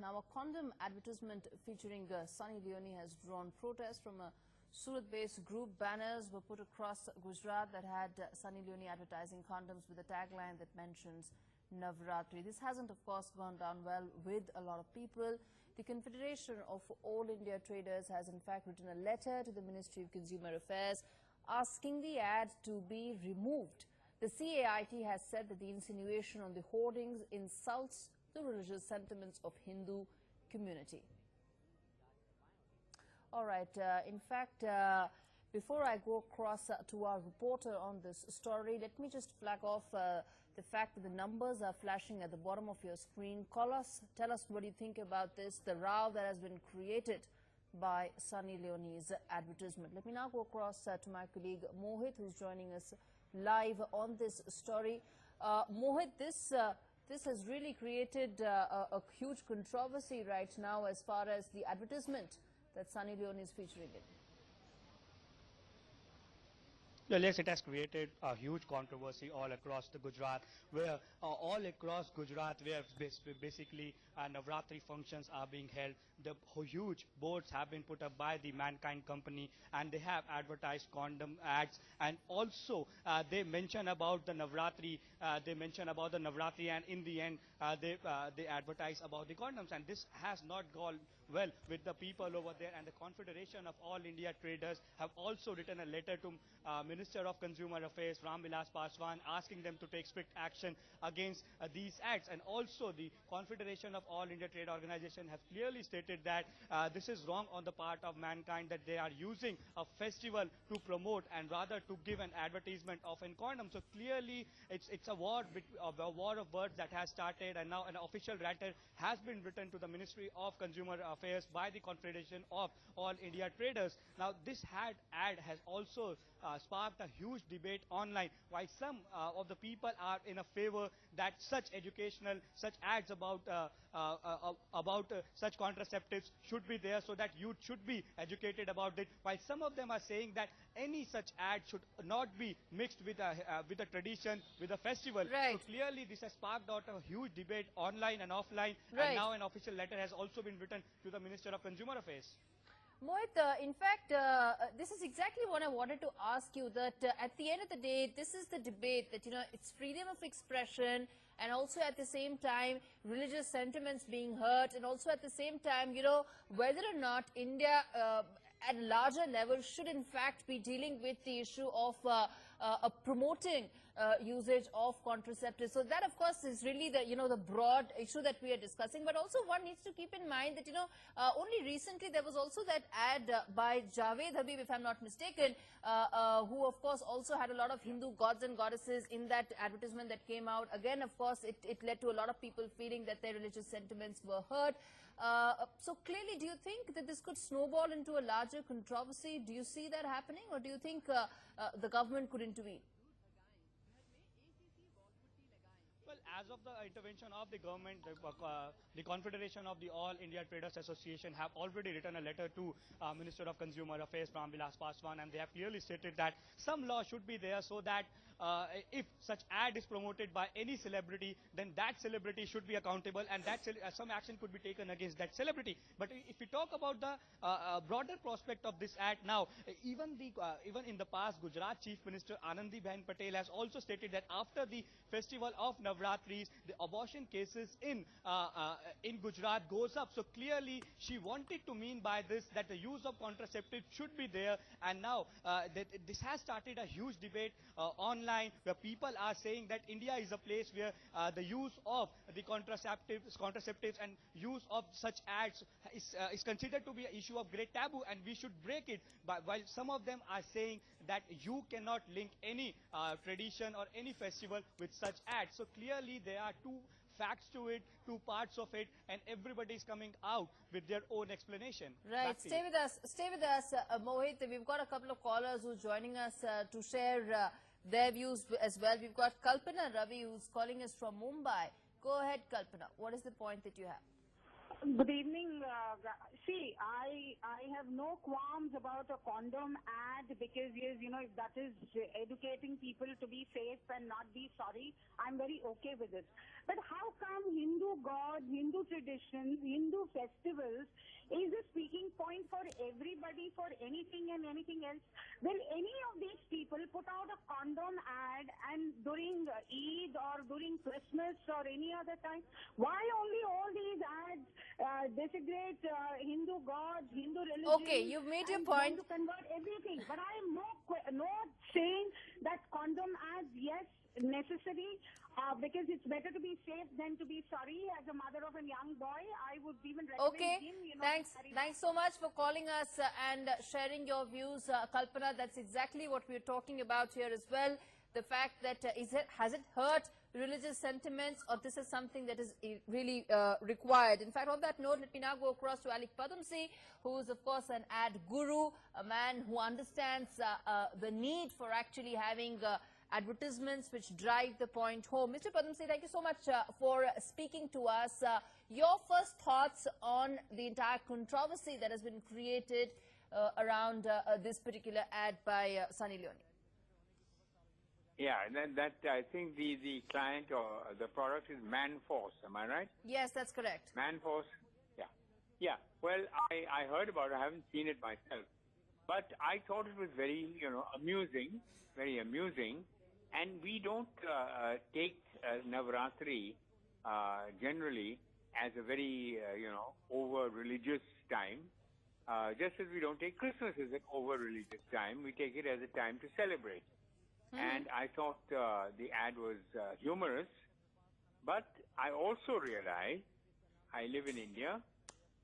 Now, a condom advertisement featuring Sunny Leone has drawn protest from a Surat-based group. Banners were put across Gujarat that had Sunny Leone advertising condoms with a tagline that mentions Navratri. This hasn't, of course, gone down well with a lot of people. The Confederation of All India Traders has, in fact, written a letter to the Ministry of Consumer Affairs asking the ad to be removed. The CAIT has said that the insinuation on the hoardings insults the religious sentiments of Hindu community. All right. In fact, before I go across to our reporter on this story, let me just flag off the fact that the numbers are flashing at the bottom of your screen. Call us, tell us what you think about this, the row that has been created by Sunny Leone's advertisement. Let me now go across to my colleague Mohit, who's joining us live on this story. Mohit, this has really created a huge controversy right now as far as the advertisement that Sunny Leone is featuring in. Well, yes, it has created a huge controversy all across the Gujarat, where basically Navratri functions are being held. The huge boards have been put up by the Mankind company, and they have advertised condom ads, and also they mention about the Navratri. And in the end, they advertise about the condoms, and this has not gone well with the people over there. And the Confederation of All India Traders have also written a letter to Minister of Consumer Affairs, Vilas, Paswan, asking them to take strict action against these acts. And also the Confederation of All India Trade Organization have clearly stated that this is wrong on the part of Mankind, that they are using a festival to promote and rather to give an advertisement of a condom. So clearly it's a war of words that has started, and now an official letter has been written to the Ministry of Consumer Affairs by the Confederation of All India Traders. Now this ad has also sparked a huge debate online, while some of the people are in a favor that such ads about such contraceptives should be there, so that youth should be educated about it, while some of them are saying that any such ad should not be mixed with a tradition, with a festival. Right. So clearly this has sparked out a huge debate online and offline, Right. and now an official letter has also been written to the Minister of Consumer Affairs. Mohit, in fact, this is exactly what I wanted to ask you, that at the end of the day, this is the debate that, it's freedom of expression, and also at the same time, religious sentiments being hurt, and also at the same time, whether or not India at a larger level should in fact be dealing with the issue of promoting usage of contraceptives. So that, of course, is really the, the broad issue that we are discussing. But also one needs to keep in mind that, only recently there was also that ad by Javed Habib, if I'm not mistaken, who, of course, also had a lot of Hindu gods and goddesses in that advertisement that came out. Again, of course, it led to a lot of people feeling that their religious sentiments were hurt. So clearly, do you think that this could snowball into a larger controversy? Do you see that happening, or do you think the government could intervene? Well, as of the intervention of the government, the Confederation of the All India Traders Association have already written a letter to Minister of Consumer Affairs, Vilas Paswan, and they have clearly stated that some law should be there so that if such ad is promoted by any celebrity, then that celebrity should be accountable, and that some action could be taken against that celebrity. But if we talk about the broader prospect of this ad now, even in the past, Gujarat Chief Minister Anandiben Patel has also stated that after the festival of Navratris, the abortion cases in Gujarat goes up. So clearly she wanted to mean by this that the use of contraceptives should be there, and now this has started a huge debate online, where people are saying that India is a place where the use of the contraceptives and use of such ads is considered to be an issue of great taboo, and we should break it. But while some of them are saying that you cannot link any tradition or any festival with such ads. So clearly there are two facts to it, two parts of it, and everybody is coming out with their own explanation. Right. Stay with us, Mohit. We've got a couple of callers who's joining us to share their views as well. We've got Kalpana Ravi, who's calling us from Mumbai. Go ahead, Kalpana. What is the point that you have? Good evening. See, I have no qualms about a condom ad because, yes, if that is educating people to be safe and not be sorry, I'm very okay with it. But how come Hindu gods, Hindu traditions, Hindu festivals is a speaking point for everybody for anything and anything else? Will any of these people put out a condom ad and during Eid or during Christmas or any other time? Why only all these ads designate Hindu gods, Hindu religion? Okay, you've made your and point. want to convert everything. But I am not saying that condom ads, yes, necessary, because it's better to be safe than to be sorry. As a mother of a young boy, I would even recommend Okay, him, thanks. to carry Thanks so much for calling us and sharing your views, Kalpana. That's exactly what we're talking about here as well. The fact that has it hurt religious sentiments, or this is something that is really required. In fact, on that note, let me now go across to Alik Padamsi, who is of course an ad guru, a man who understands the need for actually having advertisements which drive the point home. Mr. Padamsi, thank you so much for speaking to us. Your first thoughts on the entire controversy that has been created around this particular ad by Sunny Leone. Yeah, and that I think the client or the product is Manforce. Am I right? Yes, that's correct. Manforce. Yeah, yeah. Well, I heard about it. I haven't seen it myself, but I thought it was very amusing, very amusing. And we don't take Navratri generally as a very over religious time. Just as we don't take Christmas as an over religious time, we take it as a time to celebrate. And I thought the ad was humorous, but I also realized I live in India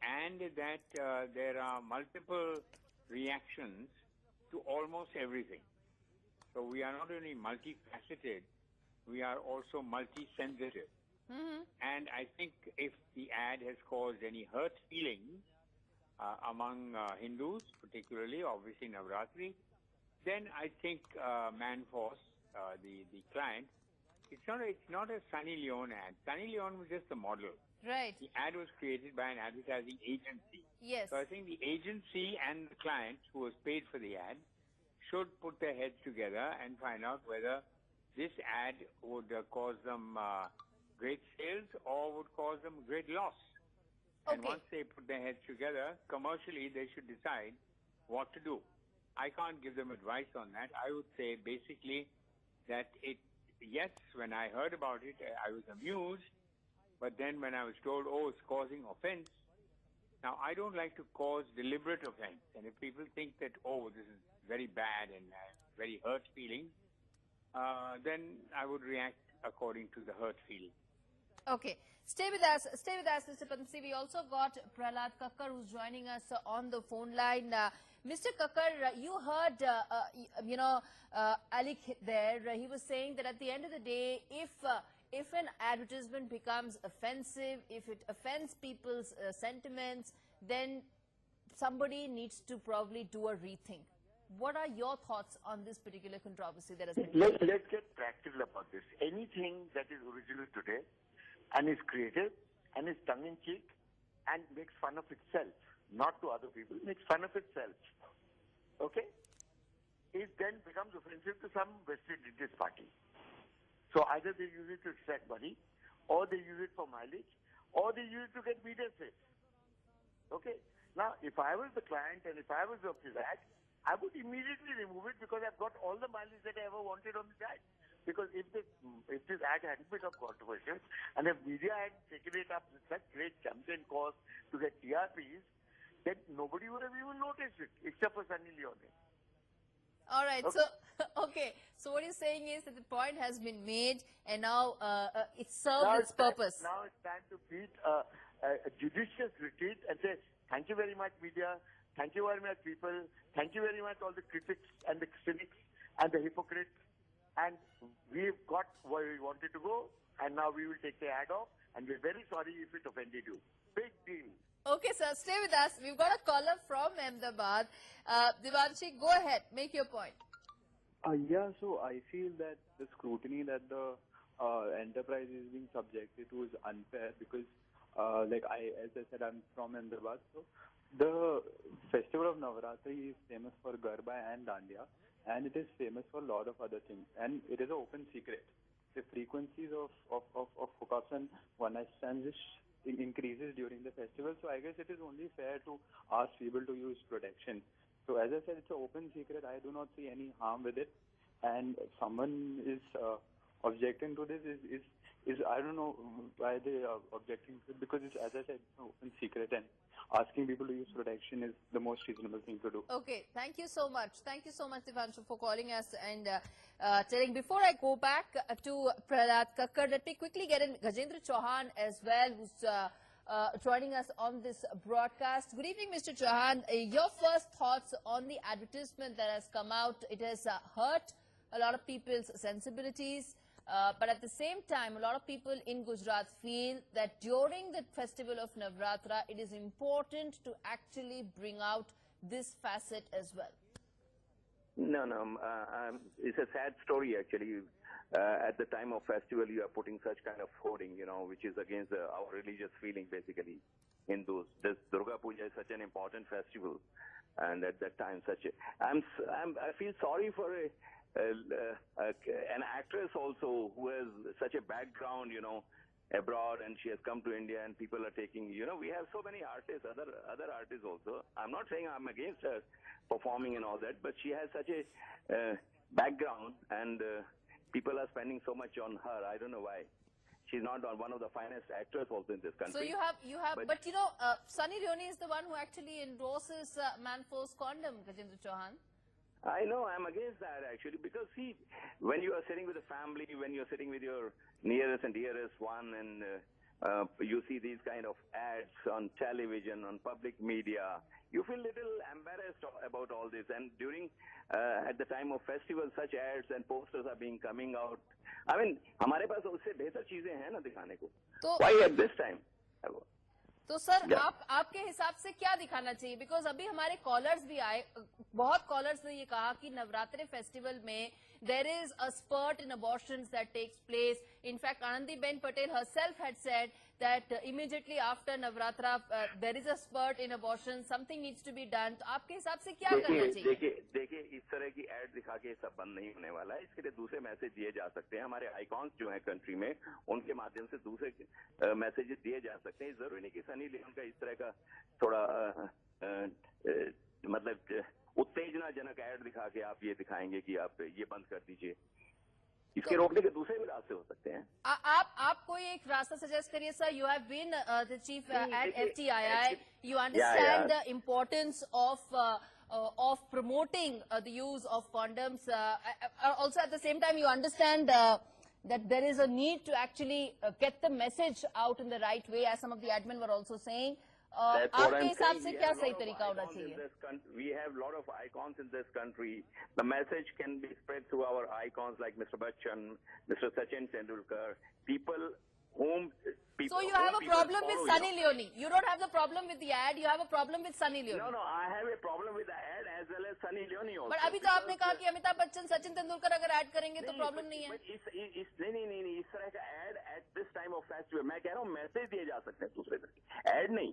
and that there are multiple reactions to almost everything. So we are not only multifaceted, we are also multi-sensitive. And I think if the ad has caused any hurt feelings among Hindus, particularly, obviously Navratri, then I think Manforce, the client, it's not a Sunny Leone ad. Sunny Leone was just the model. Right. The ad was created by an advertising agency. Yes. So I think the agency and the client who was paid for the ad should put their heads together and find out whether this ad would cause them great sales or would cause them great loss. And once they put their heads together, commercially, they should decide what to do. I can't give them advice on that. I would say basically that yes, when I heard about it, I was amused. But then when I was told, oh, it's causing offense. Now, I don't like to cause deliberate offense. And if people think that, oh, this is very bad and very hurt feeling, then I would react according to the hurt feeling. Okay. Stay with us, Mr. Padamsi. We also got Prahlad Kakkar, who's joining us on the phone line. Mr. Kakkar, you heard, Alik there. He was saying that at the end of the day, if an advertisement becomes offensive, if it offends people's sentiments, then somebody needs to probably do a rethink. What are your thoughts on this particular controversy that has been Let's get practical about this. Anything that is original today and is creative and is tongue-in-cheek and makes fun of itself, not to other people, makes fun of itself, okay, it then becomes offensive to some vested interest party. So either they use it to extract money, or they use it for mileage, or they use it to get media space. Okay? Now, if I was the client and if I was of his ad, I would immediately remove it because I've got all the mileage that I ever wanted on this ad. Because if this ad hadn't become controversial and if media had taken it up with such great campaign costs to get TRPs, then nobody would have even noticed it except for Sunny Leone. All right. Okay. So what you're saying is that the point has been made and now it served its purpose. Now it's time to beat a judicious retreat and say, thank you very much, media. Thank you very much, people. Thank you very much, all the critics and the cynics and the hypocrites. And we've got where we wanted to go, and now we will take the ad off, and we're very sorry if it offended you. Big deal. Okay, sir, stay with us. We've got a caller from Ahmedabad. Devanshi, go ahead. Make your point. Yeah, so I feel that the scrutiny that the enterprise is being subjected to is unfair because as I said, I'm from Ahmedabad, so the festival of Navratri is famous for Garba and Dandiya, and it is famous for a lot of other things, and it is an open secret. The frequencies of hookups and one-night stands increases during the festival, so I guess it is only fair to ask people to use protection. So as I said, it's an open secret. I do not see any harm with it, and if someone is objecting to this is I don't know why they are objecting to it, because it's, as I said, it's an open secret, and asking people to use protection is the most reasonable thing to do. Okay, thank you so much. Thank you so much, Divanshu, for calling us and telling. Before I go back to Prahlad Kakkar, let me quickly get in Gajendra Chauhan as well, who's joining us on this broadcast. Good evening, Mr. Chauhan. Your first thoughts on the advertisement that has come out. It has hurt a lot of people's sensibilities. But at the same time, a lot of people in Gujarat feel that during the festival of Navratra, it is important to actually bring out this facet as well. No, it's a sad story actually. At the time of festival, you are putting such kind of hoarding, which is against our religious feeling, basically. Hindus. This Durga Puja is such an important festival, and at that time, I feel sorry for an actress also who has such a background, abroad, and she has come to India, and people are taking, we have so many artists, other artists also. I'm not saying I'm against her performing and all that, but she has such a background, and people are spending so much on her. I don't know why. She's not one of the finest actors also in this country. So you have, but Sunny Leone is the one who actually endorses Manforce condom, Gajendra Chauhan. I know, I'm against that actually, because see, when you are sitting with a family, when you're sitting with your nearest and dearest one, and you see these kind of ads on television, on public media, you feel little embarrassed about all this. And during, at the time of festival, such ads and posters are being coming out. I mean, हमारे पास उससे बेहतर चीजें हैं ना दिखाने को. Why at this time? तो sir आपके हिसाब से क्या दिखाना चाहिए? बिकॉज अभी हमारे कॉलर्स भी आए, बहुत कॉलर्स ने ये कहा कि नवरात्रि फेस्टिवल में there is a spurt in abortions that takes place. In fact, Anandiben Patel herself had said that immediately after Navratra, there is a spurt in abortion. Something needs to be done. तो आपके हिसाब से क्या करना चाहिए? देखिए इस तरह की एड दिखा के सब बंद नहीं होने वाला है. इसके लिए दूसरे मैसेज दिए जा सकते हैं. हमारे आइकॉन्स जो हैं कंट्री में, उनके माध्यम से दूसरे मैसेजेस दिए जा सकते हैं. जरूरी नहीं कि सनी लियोन का इस तरह का थोड़ा मतलब उत्तेजनाजनक ऐड दिखा के आप ये दिखाएंगे कि आप ये बंद कर दीजिए. इसके रोकने के दूसरे भी रास्ते हो सकते हैं. आप कोई एक रास्ता सजेस्ट करिए sir. You have been the chief at FTII. You understand the importance of promoting the use of condoms. Also at the same time, you understand that there is a need to actually get the message out in the right way, as some of the admin were also saying. आपके हिसाब से क्या सही तरीका होना चाहिए? We have a lot of icons in this country. The message can be spread through our icons like Mr. Bachchan, Mr. Sachin Tendulkar, people whom people. So you have a problem with Sunny Leone. You don't have the problem with the ad. You have a problem with Sunny Leone. No, I have a problem with the ad as well as Sunny Leone also. But अभी तो आपने कहा कि अमिताभ बच्चन, सचिन तेंदुलकर अगर add करेंगे तो problem नहीं है. नहीं इस तरह का add at this time of festival, मैं कह रहा हूँ मैसेज दिए जा सकते हैं दूसरे तरह के. ऐड नहीं,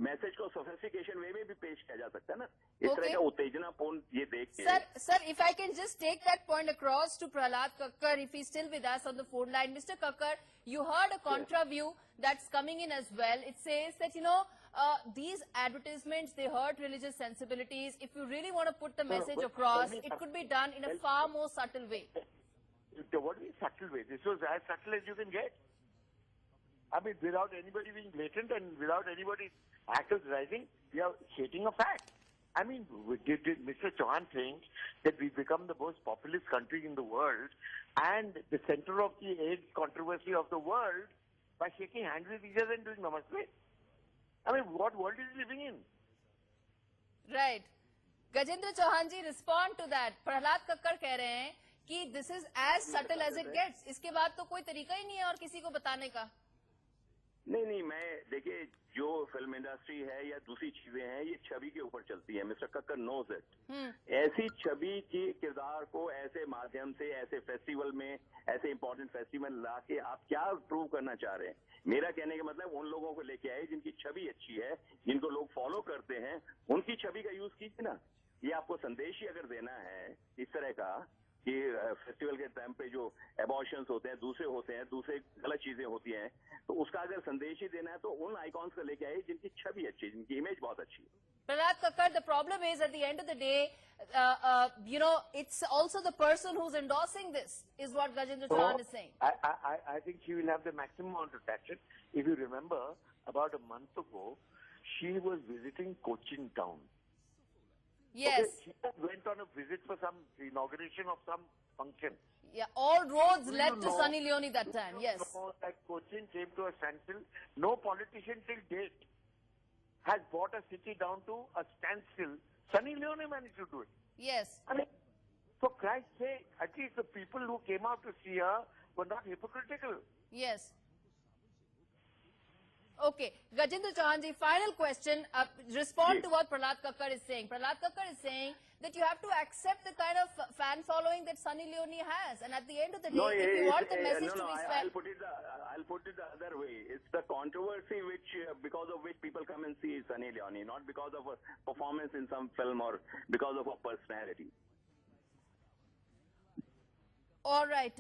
मैसेज को सोफिस्टिकेशन वे में भी पेश किया जा सकता है ना. इस तरह का उत्तेजनापूर्ण ये देख के. Sir, if I can just take that point across to Prahlad Kakkar, if he's still with us on the phone line. Mr. Kakkar, you heard a contra view that's coming in as well. It says that, these advertisements, they hurt religious sensibilities. If you really want to put the message across, it could be done in a far more subtle way. What is subtle way? This was as subtle as you can get. I mean, without anybody being blatant and without anybody rising, we are stating a fact. I mean, did Mr. Chauhan think that we become the most populous country in the world and the center of the AIDS controversy of the world by shaking hands with each other and doing namaste? I mean, what world is he living in? Right. Gajendra Chauhan ji, respond to that. Prahlad Kakkar कह रहे हैं कि this is as subtle as it gets. इसके बाद तो कोई तरीका ही नहीं है और किसी को बताने का. नहीं, मैं देखिए जो फिल्म इंडस्ट्री है या दूसरी चीजें हैं ये छवि के ऊपर चलती है. Mister Kakkar knows it. ऐसी छवि की किरदार को ऐसे माध्यम से ऐसे फेस्टिवल में ऐसे इंपॉर्टेंट फेस्टिवल ला के आप क्या प्रूव करना चाह रहे हैं? मेरा कहने का मतलब उन लोगों को लेके आए जिनकी छवि अच्छी है, जिनको लोग फॉलो करते हैं, उनकी छवि का यूज कीजिए ना. ये आपको संदेश ही अगर देना है इस तरह का कि फेस्टिवल के टाइम पे जो एबॉर्शंस होते हैं, दूसरे गलत चीजें होती हैं, तो उसका अगर संदेश ही देना है तो उन आइकॉन्स को लेके आइए जिनकी छवि अच्छी है, जिनकी इमेज बहुत अच्छी है. Prahlad Kakkar, the problem is at the end of the day, it's also the person who's endorsing this, is what Gajendra Chauhan is saying. I think she will have the maximum amount of traction. If you remember, about a month ago, she was visiting Cochin town. Yes. Okay, she just went on a visit for some inauguration of some function. Yeah, all roads led to Sunny Leone that time, yes. That Cochin came to a standstill. No politician till date has brought a city down to a standstill. Sunny Leone managed to do it. Yes. I mean, for Christ's sake, at least the people who came out to see her were not hypocritical. Yes. Okay, Gajendra Chauhan ji, final question. Respond to what Prahlad Kakkar is saying. Prahlad Kakkar is saying that you have to accept the kind of fan following that Sunny Leone has, and at the end of the day, if you want the message to be I'll put it the other way. It's the controversy which, because of which people come and see Sunny Leone, not because of a performance in some film or because of a personality. All right,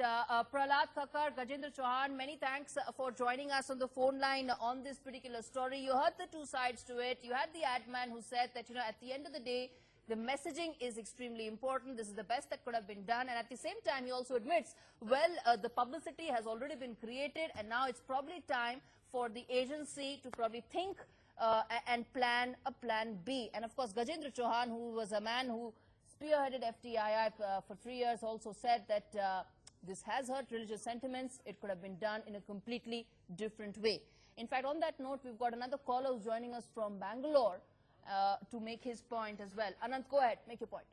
Prahlad Kakkar, Gajendra Chauhan, many thanks for joining us on the phone line on this particular story. You heard the two sides to it. You had the ad man who said that, at the end of the day, the messaging is extremely important. This is the best that could have been done. And at the same time, he also admits, well, the publicity has already been created, and now it's probably time for the agency to probably think and plan a plan B. And of course, Gajendra Chauhan, who was a man who spearheaded FTII for 3 years, also said that this has hurt religious sentiments. It could have been done in a completely different way. In fact, on that note, we've got another caller who's joining us from Bangalore to make his point as well. Anant, go ahead, make your point.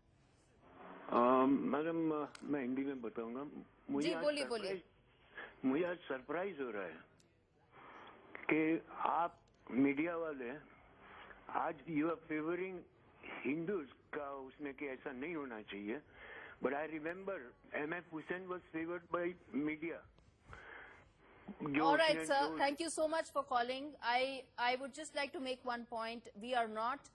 Madam मैं हिंदी में बताऊंगा. जी बोलिए. मुझे आज surprise हो रहा है कि आप मीडिया वाले आज यू आर फेवरिंग हिंदूज का उसमें कि ऐसा नहीं होना चाहिए. But I remember M.F. Hussain was favored by media. All right, sir. Thank you so much for calling. I would just like to make one point. We are not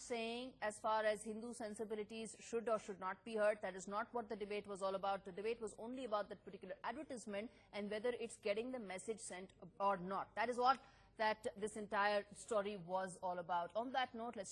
saying as far as Hindu sensibilities should or should not be hurt. That is not what the debate was all about. The debate was only about that particular advertisement and whether it's getting the message sent or not. That is what this entire story was all about. On that note, let's